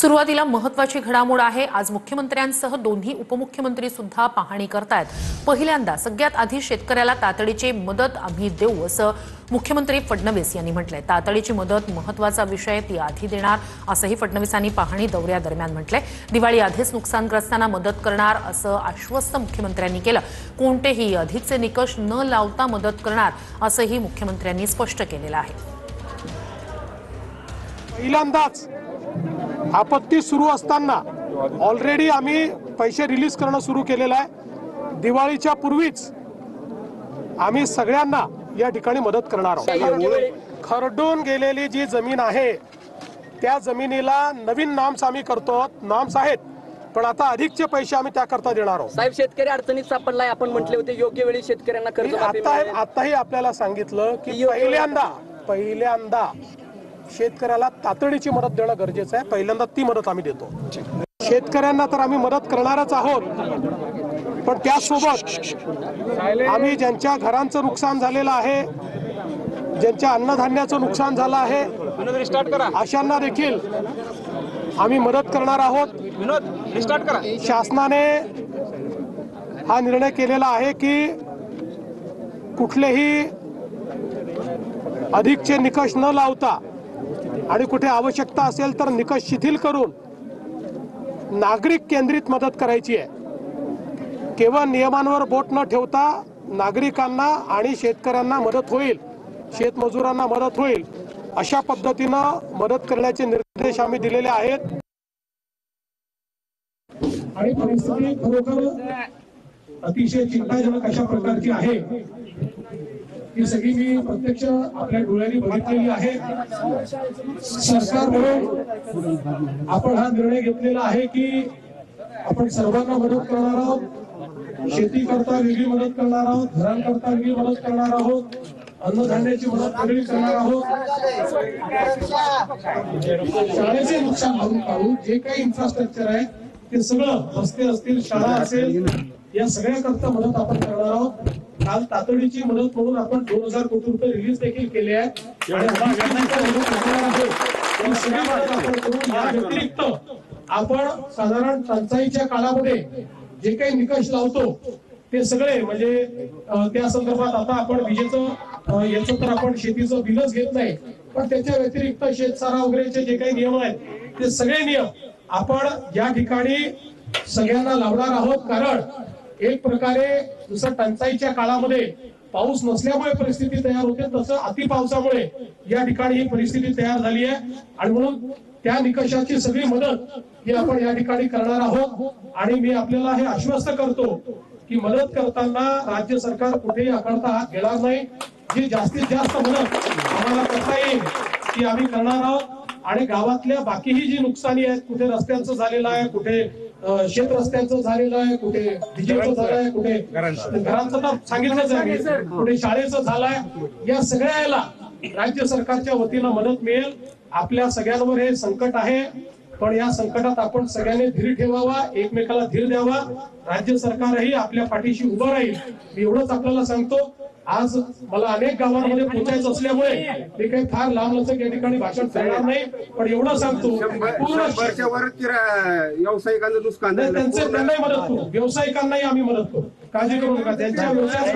सुरुवातीला महत्त्वाची घडामोड आहे। आज मुख्यमंत्र्यांसह दोन्ही उपमुख्यमंत्री सुद्धा पाहणी करतायत। पहिल्यांदा सगळ्यात आधी शेतकऱ्याला तातडीची मदत आम्ही देऊ असं मुख्यमंत्री फडणवीस यांनी म्हटलंय। तातडीची मदत महत्त्वाचा विषय, ती आधी देणार असंही फडणवीसांनी पाहणी दौऱ्यादरम्यान म्हटलंय। दिवाळी आधीच नुकसानग्रस्तांना मदत करणार असं आश्वस्त मुख्यमंत्र्यांनी केलं। कोणतेही अधिकचे निकष न लावता मदत करणार असंही मुख्यमंत्र्यांनी स्पष्ट केलेलं आहे। पहिल्यांदाच आपत्ती सुरू असताना ऑलरेडी आम्ही पैसे रिलीज करणं सुरू केलेलं आहे। दिवाळीच्या पूर्वीच आम्ही सगळ्यांना या ठिकाणी मदत करणार आहोत। खरडून गेलेली जी जमीन आहे त्या जमिनीला नवीन नॉर्म्स आम्ही करतो। नॉर्म्स आहेत, पण आता अधिकचे पैसे आम्ही त्याकरता देणार आहोत। साहेब, शेतकरी अडचणीत सापडलाय, आपण म्हटले होते योग्य वेळी शेतकऱ्यांना कर्ज आताही आपल्याला सांगितलं की पहिल्यांदा शेतकऱ्याला तातडीची मदत देणं गरजेचं आहे। पहिल्यांदा ती मदत आम्ही देतो। शेतकऱ्यांना तर आम्ही मदत करणारच आहोत, पण त्यासोबत आम्ही ज्यांच्या घरांचं नुकसान झालेलं आहे, ज्यांच्या अन्नधान्याचं नुकसान झालं आहे, अशांना देखील आम्ही मदत करणार आहोत। शासनाने हा निर्णय केलेला आहे की कुठलेही अधिकचे निकष न लावता आणि कुठे आवश्यकता असेल तर निकष शिथिल करून नागरिक केंद्रित मदत करायची आहे। केवळ नियमांवर बोट न ठेवता नागरिकांना आणि शेतकऱ्यांना मदत होईल, शेतमजुरांना मदत होईल अशा पद्धतीनं मदत करण्याचे निर्देश आम्ही दिलेले आहेत। आणि परिस्थिती खरोखर अतिशय चिंताजनक अशा प्रकारची आहे। ही सगळी मी प्रत्यक्ष आपल्या डोळ्यांनी बघितलेली आहे। सरकार म्हणून आपण हा निर्णय घेतलेला आहे की आपण सर्वांना मदत करणार आहोत। शेती करता वेगळी मदत करणार आहोत, घरांकरता वेगळी मदत करणार आहोत, अन्नधान्याची मदत वेगळी करणार आहोत। शाळेचे नुकसान भरून काढून जे काही इन्फ्रास्ट्रक्चर आहे ते सगळं, रस्ते असतील, शाळा असेल, या सगळ्याकरता मदत आपण करणार आहोत। काल तातडीची मदत म्हणून आपण 2000 कोटी रुपये रिलीज देखील केले आहेत। या व्यतिरिक्त आपण साधारण टंचाईच्या काळामध्ये जे काही निकष लावतो ते सगळे, म्हणजे त्या संदर्भात आता आपण विजेचं याचं तर आपण शेतीचं बिलच घेत नाही, पण त्याच्या व्यतिरिक्त शेतसारा वगैरेचे जे काही नियम आहेत ते सगळे नियम आपण या ठिकाणी सगळ्यांना लावणार आहोत। कारण एक प्रकारे जसं टंचाईच्या काळामध्ये पाऊस नसल्यामुळे परिस्थिती तयार होते, तसं अति पावसामुळे या ठिकाणी ही परिस्थिती तयार झाली आहे। आणि म्हणून त्या निकषाची सगळी मदत ही आपण या ठिकाणी करणार आहोत। आणि मी आपल्याला हे आश्वस्त करतो की मदत करताना राज्य सरकार कुठेही आकडता हात घेणार नाही। जी जास्तीत जास्त मदत आम्हाला करता येईल ती आम्ही करणार आहोत। आणि गावातल्या बाकीही जी नुकसानी आहेत, कुठे रस्त्यांचं झालेलं आहे, कुठे शेत रस्त्यांचं झालेलं आहे, कुठे विजेचं झालं आहे, कुठे घरांचं तर सांगितलंच आहे, कुठे शाळेचं झालंय, या सगळ्याला राज्य सरकारच्या वतीनं मदत मिळेल। आपल्या सगळ्यांवर हे संकट आहे, पण या संकटात आपण सगळ्यांनी धीर ठेवावा, एकमेकाला धीर द्यावा। राज्य सरकारही आपल्या पाठीशी उभं राहील, मी एवढंच आपल्याला सांगतो। आज मला अनेक गावांमध्ये पोहोचायचं असल्यामुळे ते काही फार लांब लचक या ठिकाणी भाषण करणार नाही, पण एवढं सांगतो पूर्ण व्यावसायिकांचं नुकसान त्यांनाही मदत करू, व्यावसायिकांनाही आम्ही मदत करू, काळजी करू नका। त्यांच्या व्यवसायात